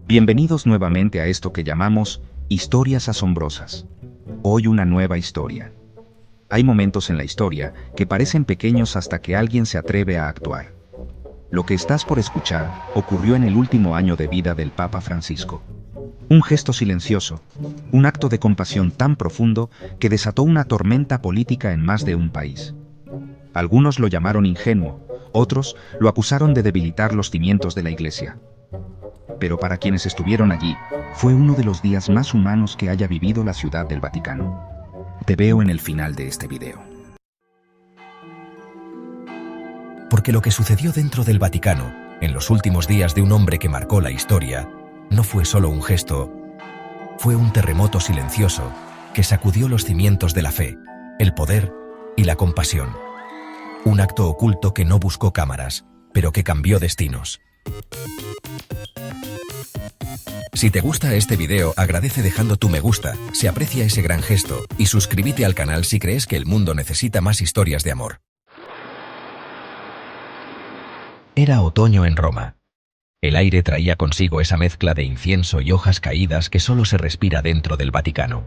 Bienvenidos nuevamente a esto que llamamos historias asombrosas. Hoy una nueva historia. Hay momentos en la historia que parecen pequeños hasta que alguien se atreve a actuar. Lo que estás por escuchar ocurrió en el último año de vida del Papa Francisco. Un gesto silencioso, un acto de compasión tan profundo que desató una tormenta política en más de un país. Algunos lo llamaron ingenuo, otros lo acusaron de debilitar los cimientos de la Iglesia. Pero para quienes estuvieron allí, fue uno de los días más humanos que haya vivido la Ciudad del Vaticano. Te veo en el final de este video. Porque lo que sucedió dentro del Vaticano, en los últimos días de un hombre que marcó la historia, no fue solo un gesto, fue un terremoto silencioso que sacudió los cimientos de la fe, el poder y la compasión. Un acto oculto que no buscó cámaras, pero que cambió destinos. Si te gusta este video, agradece dejando tu me gusta, se aprecia ese gran gesto, y suscríbete al canal si crees que el mundo necesita más historias de amor. Era otoño en Roma. El aire traía consigo esa mezcla de incienso y hojas caídas que solo se respira dentro del Vaticano.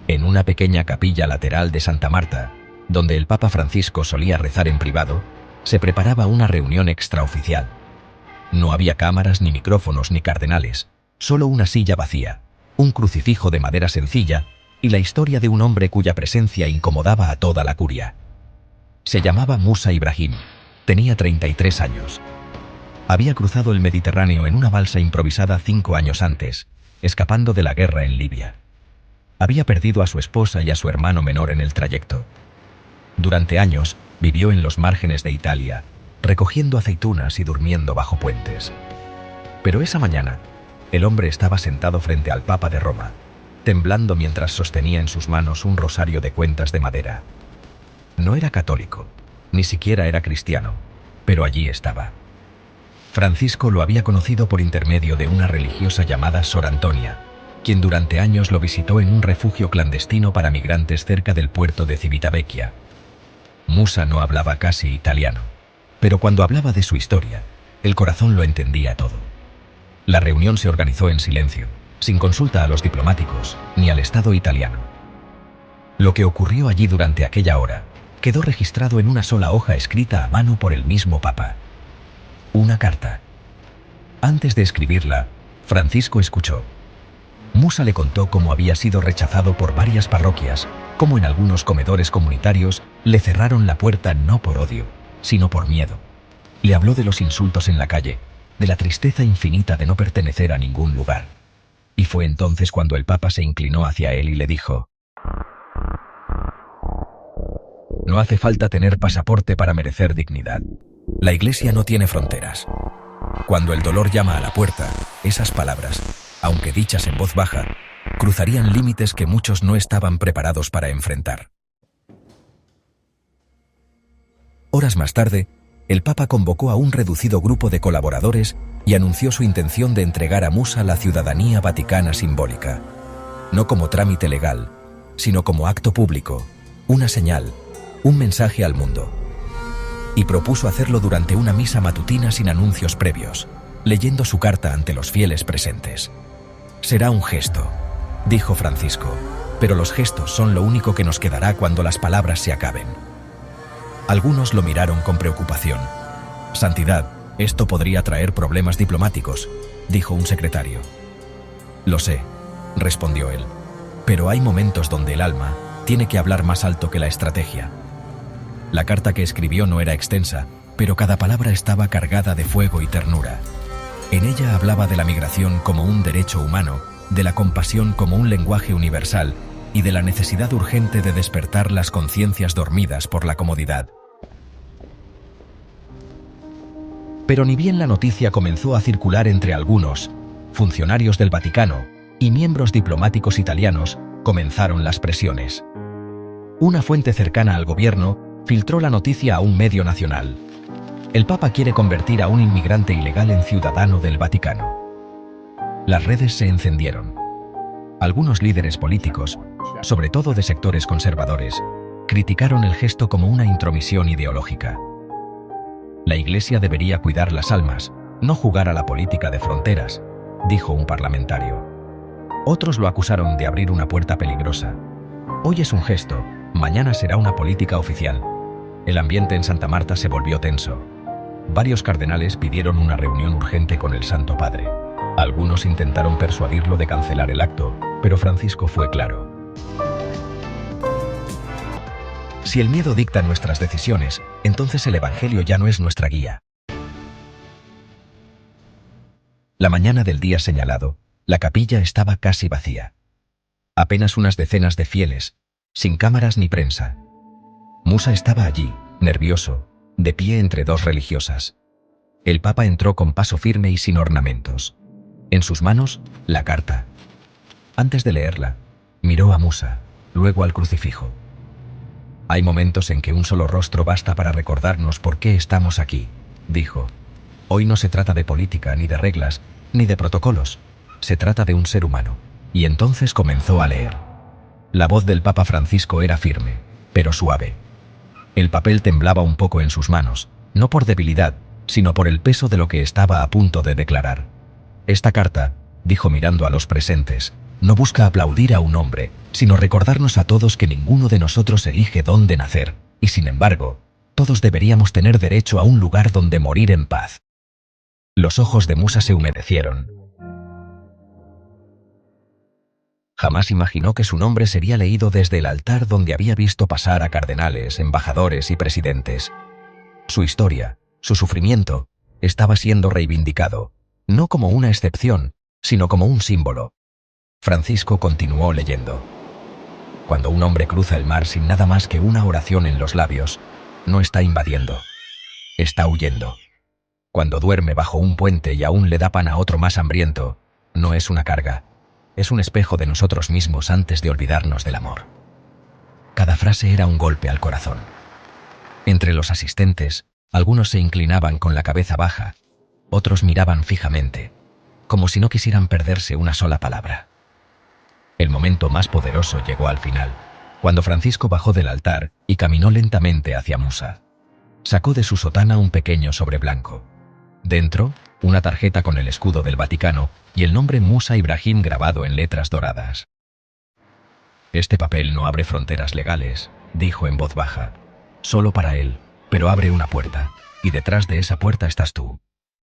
En una pequeña capilla lateral de Santa Marta, donde el Papa Francisco solía rezar en privado, se preparaba una reunión extraoficial. No había cámaras, ni micrófonos, ni cardenales. Solo una silla vacía, un crucifijo de madera sencilla y la historia de un hombre cuya presencia incomodaba a toda la curia. Se llamaba Musa Ibrahim, tenía 33 años. Había cruzado el Mediterráneo en una balsa improvisada 5 años antes, escapando de la guerra en Libia. Había perdido a su esposa y a su hermano menor en el trayecto. Durante años vivió en los márgenes de Italia, recogiendo aceitunas y durmiendo bajo puentes. Pero esa mañana, el hombre estaba sentado frente al Papa de Roma, temblando mientras sostenía en sus manos un rosario de cuentas de madera. No era católico, ni siquiera era cristiano, pero allí estaba. Francisco lo había conocido por intermedio de una religiosa llamada Sor Antonia, quien durante años lo visitó en un refugio clandestino para migrantes cerca del puerto de Civitavecchia. Musa no hablaba casi italiano, pero cuando hablaba de su historia, el corazón lo entendía todo. La reunión se organizó en silencio, sin consulta a los diplomáticos, ni al Estado italiano. Lo que ocurrió allí durante aquella hora quedó registrado en una sola hoja escrita a mano por el mismo Papa. Una carta. Antes de escribirla, Francisco escuchó. Musa le contó cómo había sido rechazado por varias parroquias, cómo en algunos comedores comunitarios le cerraron la puerta no por odio, sino por miedo. Le habló de los insultos en la calle, de la tristeza infinita de no pertenecer a ningún lugar. Y fue entonces cuando el Papa se inclinó hacia él y le dijo: no hace falta tener pasaporte para merecer dignidad. La Iglesia no tiene fronteras. Cuando el dolor llama a la puerta, esas palabras, aunque dichas en voz baja, cruzarían límites que muchos no estaban preparados para enfrentar. Horas más tarde, el Papa convocó a un reducido grupo de colaboradores y anunció su intención de entregar a Musa la ciudadanía vaticana simbólica, no como trámite legal, sino como acto público, una señal, un mensaje al mundo. Y propuso hacerlo durante una misa matutina sin anuncios previos, leyendo su carta ante los fieles presentes. Será un gesto, dijo Francisco, pero los gestos son lo único que nos quedará cuando las palabras se acaben. Algunos lo miraron con preocupación. Santidad, esto podría traer problemas diplomáticos, dijo un secretario. Lo sé, respondió él, pero hay momentos donde el alma tiene que hablar más alto que la estrategia. La carta que escribió no era extensa, pero cada palabra estaba cargada de fuego y ternura. En ella hablaba de la migración como un derecho humano, de la compasión como un lenguaje universal y de la necesidad urgente de despertar las conciencias dormidas por la comodidad. Pero ni bien la noticia comenzó a circular entre algunos, funcionarios del Vaticano y miembros diplomáticos italianos, comenzaron las presiones. Una fuente cercana al gobierno filtró la noticia a un medio nacional. El Papa quiere convertir a un inmigrante ilegal en ciudadano del Vaticano. Las redes se encendieron. Algunos líderes políticos, sobre todo de sectores conservadores, criticaron el gesto como una intromisión ideológica. La Iglesia debería cuidar las almas, no jugar a la política de fronteras, dijo un parlamentario. Otros lo acusaron de abrir una puerta peligrosa. Hoy es un gesto, mañana será una política oficial. El ambiente en Santa Marta se volvió tenso. Varios cardenales pidieron una reunión urgente con el Santo Padre. Algunos intentaron persuadirlo de cancelar el acto, pero Francisco fue claro. Si el miedo dicta nuestras decisiones, entonces el Evangelio ya no es nuestra guía. La mañana del día señalado, la capilla estaba casi vacía. Apenas unas decenas de fieles, sin cámaras ni prensa. Musa estaba allí, nervioso, de pie entre dos religiosas. El Papa entró con paso firme y sin ornamentos. En sus manos, la carta. Antes de leerla, miró a Musa, luego al crucifijo. Hay momentos en que un solo rostro basta para recordarnos por qué estamos aquí, dijo. Hoy no se trata de política, ni de reglas, ni de protocolos. Se trata de un ser humano. Y entonces comenzó a leer. La voz del Papa Francisco era firme, pero suave. El papel temblaba un poco en sus manos, no por debilidad, sino por el peso de lo que estaba a punto de declarar. Esta carta, dijo mirando a los presentes, no busca aplaudir a un hombre, sino recordarnos a todos que ninguno de nosotros elige dónde nacer, y sin embargo, todos deberíamos tener derecho a un lugar donde morir en paz. Los ojos de Musa se humedecieron. Jamás imaginó que su nombre sería leído desde el altar donde había visto pasar a cardenales, embajadores y presidentes. Su historia, su sufrimiento, estaba siendo reivindicado, no como una excepción, sino como un símbolo. Francisco continuó leyendo. Cuando un hombre cruza el mar sin nada más que una oración en los labios, no está invadiendo, está huyendo. Cuando duerme bajo un puente y aún le da pan a otro más hambriento, no es una carga, es un espejo de nosotros mismos antes de olvidarnos del amor. Cada frase era un golpe al corazón. Entre los asistentes, algunos se inclinaban con la cabeza baja, otros miraban fijamente, como si no quisieran perderse una sola palabra. El momento más poderoso llegó al final, cuando Francisco bajó del altar y caminó lentamente hacia Musa. Sacó de su sotana un pequeño sobre blanco. Dentro, una tarjeta con el escudo del Vaticano y el nombre Musa Ibrahim grabado en letras doradas. Este papel no abre fronteras legales, dijo en voz baja. Solo para él, pero abre una puerta, y detrás de esa puerta estás tú.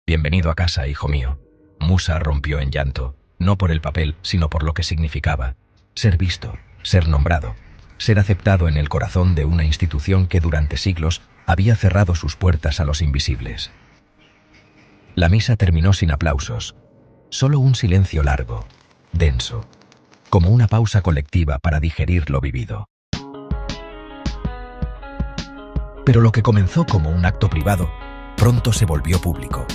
Bienvenido a casa, hijo mío. Musa rompió en llanto, no por el papel, sino por lo que significaba. Ser visto, ser nombrado, ser aceptado en el corazón de una institución que durante siglos había cerrado sus puertas a los invisibles. La misa terminó sin aplausos, solo un silencio largo, denso, como una pausa colectiva para digerir lo vivido. Pero lo que comenzó como un acto privado, pronto se volvió público.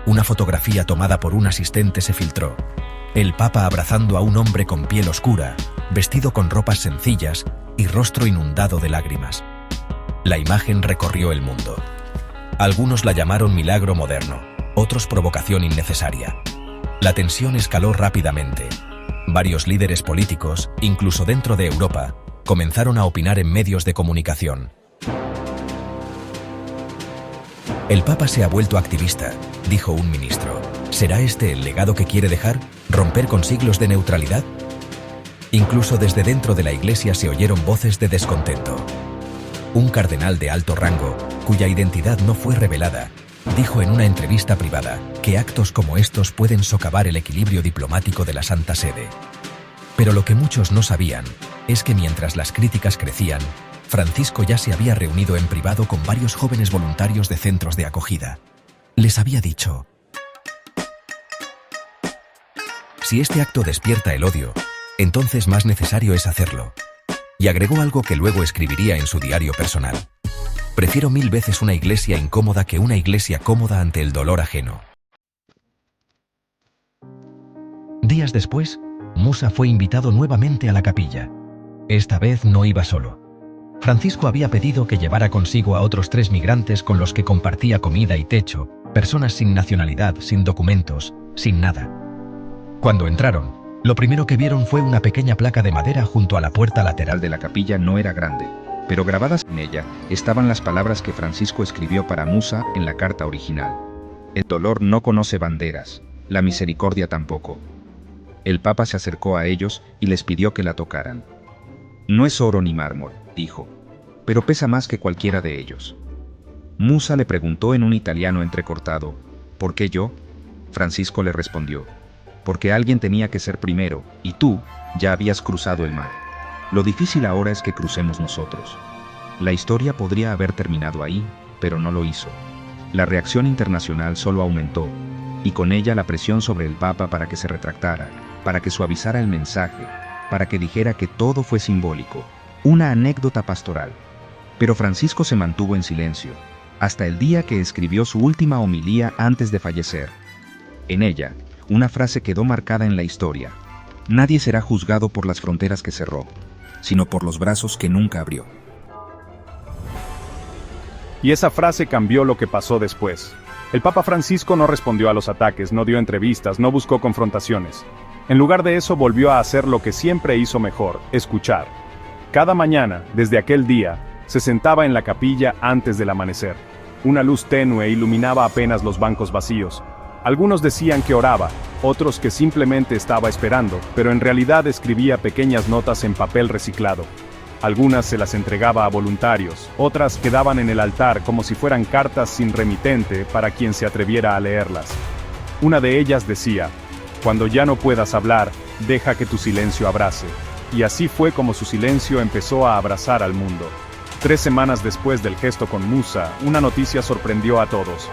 Una fotografía tomada por un asistente se filtró. El Papa abrazando a un hombre con piel oscura, vestido con ropas sencillas y rostro inundado de lágrimas. La imagen recorrió el mundo. Algunos la llamaron milagro moderno, otros provocación innecesaria. La tensión escaló rápidamente. Varios líderes políticos, incluso dentro de Europa, comenzaron a opinar en medios de comunicación. El Papa se ha vuelto activista, dijo un ministro. ¿Será este el legado que quiere dejar? ¿Romper con siglos de neutralidad? Incluso desde dentro de la Iglesia se oyeron voces de descontento. Un cardenal de alto rango, cuya identidad no fue revelada, dijo en una entrevista privada que actos como estos pueden socavar el equilibrio diplomático de la Santa Sede. Pero lo que muchos no sabían es que mientras las críticas crecían, Francisco ya se había reunido en privado con varios jóvenes voluntarios de centros de acogida. Les había dicho: si este acto despierta el odio, entonces más necesario es hacerlo. Y agregó algo que luego escribiría en su diario personal: prefiero 1000 veces una iglesia incómoda que una iglesia cómoda ante el dolor ajeno. Días después, Musa fue invitado nuevamente a la capilla. Esta vez no iba solo. Francisco había pedido que llevara consigo a otros 3 migrantes con los que compartía comida y techo, personas sin nacionalidad, sin documentos, sin nada. Cuando entraron, lo primero que vieron fue una pequeña placa de madera junto a la puerta lateral de la capilla. No era grande, pero grabadas en ella estaban las palabras que Francisco escribió para Musa en la carta original. El dolor no conoce banderas, La misericordia tampoco. El Papa se acercó a ellos y les pidió que la tocaran. No es oro ni mármol, dijo, pero pesa más que cualquiera de ellos. Musa le preguntó en un italiano entrecortado, ¿por qué yo? Francisco le respondió, porque alguien tenía que ser primero, y tú ya habías cruzado el mar. Lo difícil ahora es que crucemos nosotros. La historia podría haber terminado ahí, pero no lo hizo. La reacción internacional solo aumentó, y con ella la presión sobre el Papa para que se retractara, para que suavizara el mensaje, para que dijera que todo fue simbólico, una anécdota pastoral. Pero Francisco se mantuvo en silencio, hasta el día que escribió su última homilía antes de fallecer. En ella, una frase quedó marcada en la historia: nadie será juzgado por las fronteras que cerró, sino por los brazos que nunca abrió. Y esa frase cambió lo que pasó después. El Papa Francisco no respondió a los ataques, no dio entrevistas, no buscó confrontaciones. En lugar de eso volvió a hacer lo que siempre hizo mejor: escuchar. Cada mañana, desde aquel día, se sentaba en la capilla antes del amanecer. Una luz tenue iluminaba apenas los bancos vacíos. Algunos decían que oraba, otros que simplemente estaba esperando, pero en realidad escribía pequeñas notas en papel reciclado. Algunas se las entregaba a voluntarios, otras quedaban en el altar como si fueran cartas sin remitente para quien se atreviera a leerlas. Una de ellas decía: cuando ya no puedas hablar, deja que tu silencio abrace. Y así fue como su silencio empezó a abrazar al mundo. 3 semanas después del gesto con Musa, una noticia sorprendió a todos.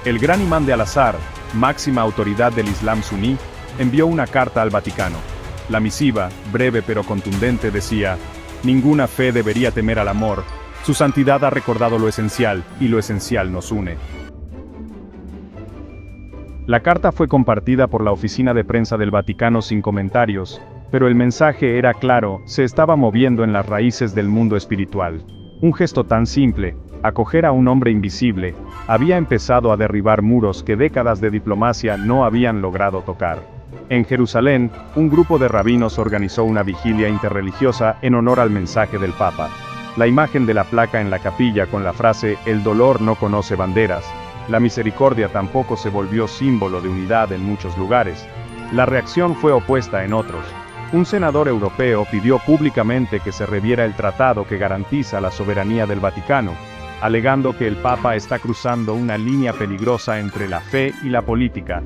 El gran imán de Al-Azhar, máxima autoridad del Islam suní, envió una carta al Vaticano. La misiva, breve pero contundente, decía: ninguna fe debería temer al amor. Su santidad ha recordado lo esencial, y lo esencial nos une. La carta fue compartida por la oficina de prensa del Vaticano sin comentarios, pero el mensaje era claro: se estaba moviendo en las raíces del mundo espiritual. Un gesto tan simple, acoger a un hombre invisible, había empezado a derribar muros que décadas de diplomacia no habían logrado tocar. En Jerusalén, un grupo de rabinos organizó una vigilia interreligiosa en honor al mensaje del Papa. La imagen de la placa en la capilla con la frase «El dolor no conoce banderas», la misericordia tampoco, se volvió símbolo de unidad en muchos lugares. La reacción fue opuesta en otros. Un senador europeo pidió públicamente que se reviera el tratado que garantiza la soberanía del Vaticano, alegando que el Papa está cruzando una línea peligrosa entre la fe y la política.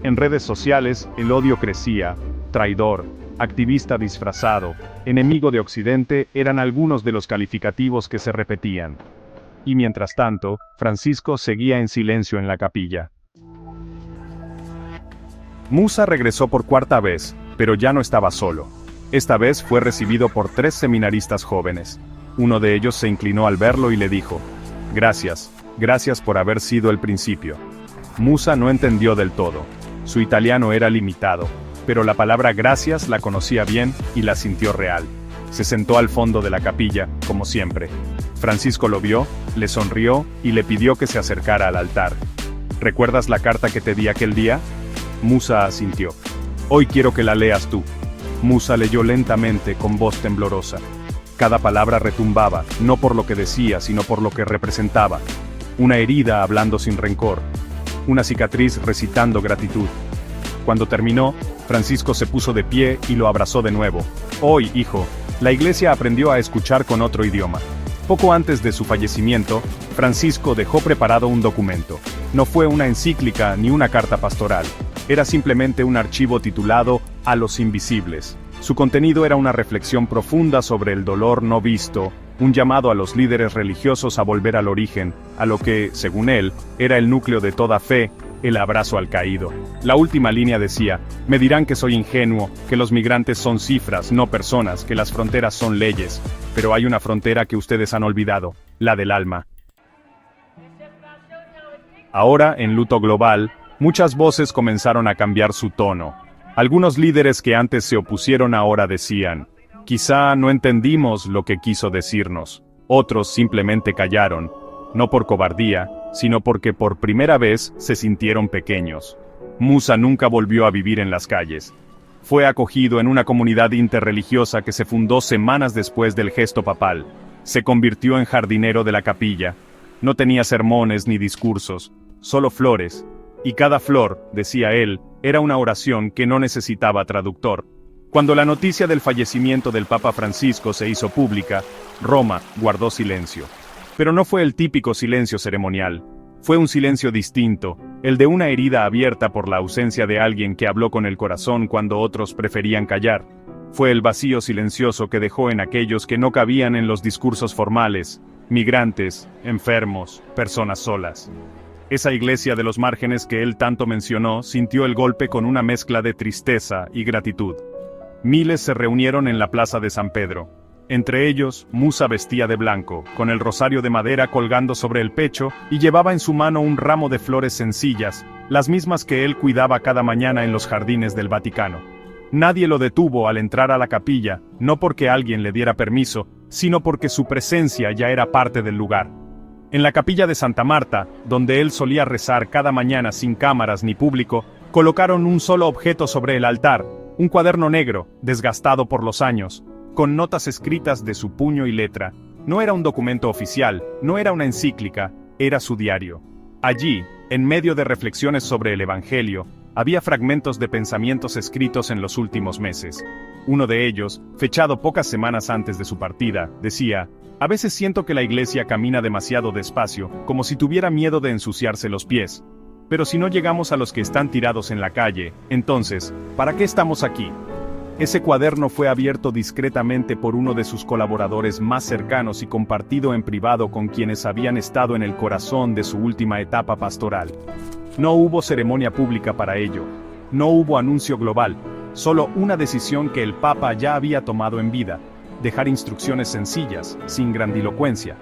En redes sociales, el odio crecía: traidor, activista disfrazado, enemigo de Occidente eran algunos de los calificativos que se repetían. Y mientras tanto, Francisco seguía en silencio en la capilla. Musa regresó por 4ª vez, pero ya no estaba solo. Esta vez fue recibido por 3 seminaristas jóvenes. Uno de ellos se inclinó al verlo y le dijo: gracias por haber sido el principio. Musa no entendió del todo. Su italiano era limitado, pero la palabra gracias la conocía bien y la sintió real. Se sentó al fondo de la capilla, como siempre. Francisco lo vio, le sonrió y le pidió que se acercara al altar. ¿Recuerdas la carta que te di aquel día? Musa asintió. Hoy quiero que la leas tú. Musa leyó lentamente con voz temblorosa. Cada palabra retumbaba, no por lo que decía, sino por lo que representaba. Una herida hablando sin rencor. Una cicatriz recitando gratitud. Cuando terminó, Francisco se puso de pie y lo abrazó de nuevo. Hoy, hijo, la Iglesia aprendió a escuchar con otro idioma. Poco antes de su fallecimiento, Francisco dejó preparado un documento. No fue una encíclica ni una carta pastoral. Era simplemente un archivo titulado «A los invisibles». Su contenido era una reflexión profunda sobre el dolor no visto, un llamado a los líderes religiosos a volver al origen, a lo que, según él, era el núcleo de toda fe: el abrazo al caído. La última línea decía: me dirán que soy ingenuo, que los migrantes son cifras, no personas, que las fronteras son leyes, pero hay una frontera que ustedes han olvidado, la del alma. Ahora, en luto global, muchas voces comenzaron a cambiar su tono. Algunos líderes que antes se opusieron ahora decían: quizá no entendimos lo que quiso decirnos. Otros simplemente callaron, no por cobardía, sino porque por primera vez se sintieron pequeños. Musa nunca volvió a vivir en las calles. Fue acogido en una comunidad interreligiosa que se fundó semanas después del gesto papal. Se convirtió en jardinero de la capilla. No tenía sermones ni discursos, solo flores. y cada flor, decía él, era una oración que no necesitaba traductor. Cuando la noticia del fallecimiento del Papa Francisco se hizo pública, Roma guardó silencio. Pero no fue el típico silencio ceremonial. Fue un silencio distinto, el de una herida abierta por la ausencia de alguien que habló con el corazón cuando otros preferían callar. Fue el vacío silencioso que dejó en aquellos que no cabían en los discursos formales, migrantes, enfermos, personas solas. Esa iglesia de los márgenes que él tanto mencionó sintió el golpe con una mezcla de tristeza y gratitud. Miles se reunieron en la plaza de San Pedro. Entre ellos, Musa vestía de blanco, con el rosario de madera colgando sobre el pecho, y llevaba en su mano un ramo de flores sencillas, las mismas que él cuidaba cada mañana en los jardines del Vaticano. Nadie lo detuvo al entrar a la capilla, no porque alguien le diera permiso, sino porque su presencia ya era parte del lugar. En la capilla de Santa Marta, donde él solía rezar cada mañana sin cámaras ni público, colocaron un solo objeto sobre el altar, un cuaderno negro, desgastado por los años, con notas escritas de su puño y letra. No era un documento oficial, no era una encíclica, era su diario. Allí, en medio de reflexiones sobre el Evangelio, había fragmentos de pensamientos escritos en los últimos meses. Uno de ellos, fechado pocas semanas antes de su partida, decía: "A veces siento que la iglesia camina demasiado despacio, como si tuviera miedo de ensuciarse los pies. Pero si no llegamos a los que están tirados en la calle, entonces, ¿para qué estamos aquí?". Ese cuaderno fue abierto discretamente por uno de sus colaboradores más cercanos y compartido en privado con quienes habían estado en el corazón de su última etapa pastoral. No hubo ceremonia pública para ello. No hubo anuncio global. Solo una decisión que el Papa ya había tomado en vida: dejar instrucciones sencillas, sin grandilocuencia.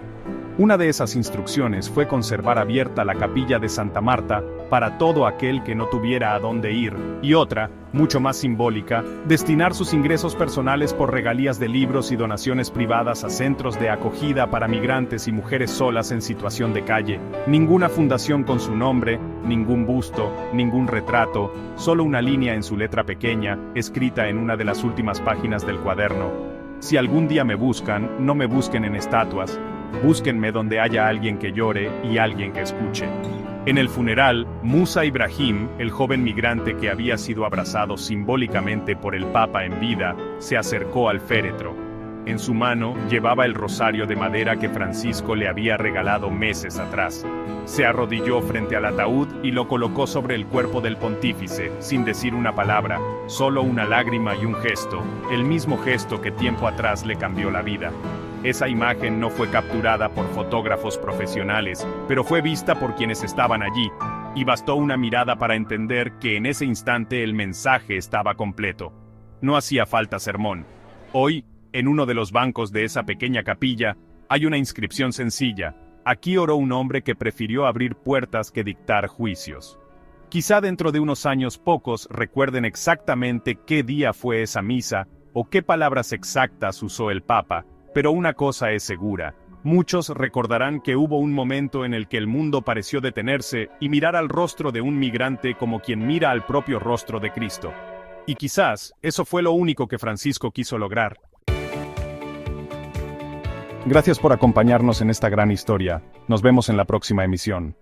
Una de esas instrucciones fue conservar abierta la capilla de Santa Marta para todo aquel que no tuviera a dónde ir, y otra, mucho más simbólica, destinar sus ingresos personales por regalías de libros y donaciones privadas a centros de acogida para migrantes y mujeres solas en situación de calle. Ninguna fundación con su nombre, ningún busto, ningún retrato, solo una línea en su letra pequeña, escrita en una de las últimas páginas del cuaderno: "Si algún día me buscan, no me busquen en estatuas. Búsquenme donde haya alguien que llore y alguien que escuche". En el funeral, Musa Ibrahim, el joven migrante que había sido abrazado simbólicamente por el Papa en vida, se acercó al féretro. En su mano llevaba el rosario de madera que Francisco le había regalado meses atrás. Se arrodilló frente al ataúd y lo colocó sobre el cuerpo del pontífice, sin decir una palabra, solo una lágrima y un gesto, el mismo gesto que tiempo atrás le cambió la vida. Esa imagen no fue capturada por fotógrafos profesionales, pero fue vista por quienes estaban allí, y bastó una mirada para entender que en ese instante el mensaje estaba completo. No hacía falta sermón. Hoy, en uno de los bancos de esa pequeña capilla, hay una inscripción sencilla: "Aquí oró un hombre que prefirió abrir puertas que dictar juicios". Quizá dentro de unos años pocos recuerden exactamente qué día fue esa misa, o qué palabras exactas usó el Papa, pero una cosa es segura: muchos recordarán que hubo un momento en el que el mundo pareció detenerse y mirar al rostro de un migrante como quien mira al propio rostro de Cristo. Y quizás eso fue lo único que Francisco quiso lograr. Gracias por acompañarnos en esta gran historia. Nos vemos en la próxima emisión.